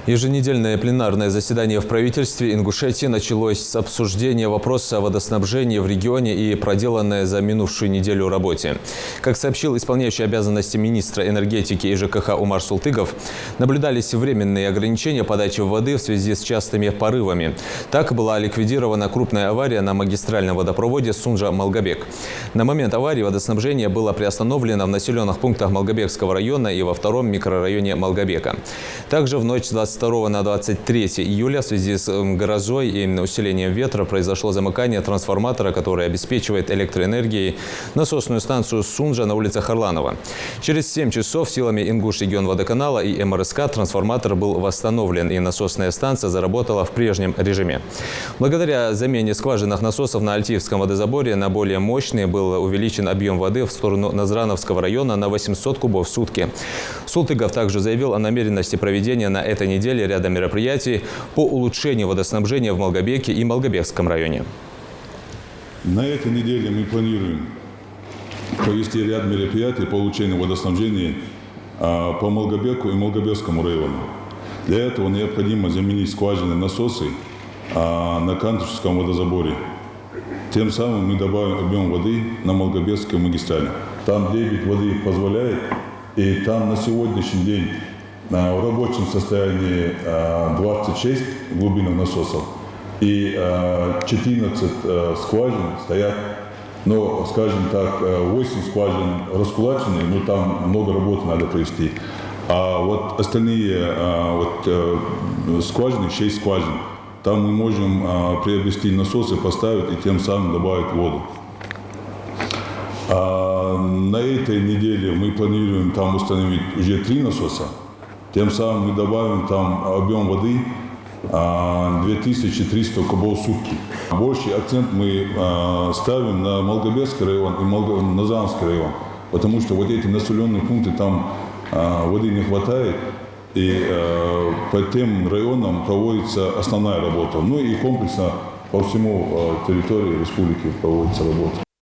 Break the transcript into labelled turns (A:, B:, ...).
A: Еженедельное пленарное заседание в правительстве Ингушетии началось с обсуждения вопроса о водоснабжении в регионе и проделанной за минувшую неделю работе. Как сообщил исполняющий обязанности министра энергетики и ЖКХ Умар Султыгов, наблюдались временные ограничения подачи воды в связи с частыми порывами. Так была ликвидирована крупная авария на магистральном водопроводе Сунжа-Малгобек. На момент аварии водоснабжение было приостановлено в населенных пунктах Малгобекского района и во втором микрорайоне Малгобека. Также в ночь с 22 на 23 июля в связи с грозой и усилением ветра произошло замыкание трансформатора, который обеспечивает электроэнергией насосную станцию Сунжа на улице Харланова. Через 7 часов силами Ингуш-Регион-Водоканала и МРСК трансформатор был восстановлен и насосная станция заработала в прежнем режиме. Благодаря замене скважинных насосов на Альтиевском водозаборе на более мощный был увеличен объем воды в сторону Назрановского района на 800 кубов в сутки. Султыгов также заявил о намеренности проведения на этой неделе ряда мероприятий по улучшению водоснабжения в Малгобеке и Малгобекском районе.
B: На этой неделе мы планируем провести ряд мероприятий по улучшению водоснабжения по Малгобеку и Малгобекскому району. Для этого необходимо заменить скважинные насосы на Кантышевском водозаборе. Тем самым мы добавим объем воды на Малгобекской магистрали. Там дебит воды позволяет, и там на сегодняшний день в рабочем состоянии 26 глубинных насосов и 14 скважин стоят, но, скажем так, 8 скважин раскулачены, но там много работы надо провести. А вот остальные скважины, 6 скважин, там мы можем приобрести насосы, поставить и тем самым добавить воду. На этой неделе мы планируем там установить уже 3 насоса. Тем самым мы добавим там объем воды 2300 кубов в сутки. Больший акцент мы ставим на Малгобекский район и Назрановский район, потому что вот эти населенные пункты, там воды не хватает, и по тем районам проводится основная работа. Ну и комплексно по всему территории республики проводится работа.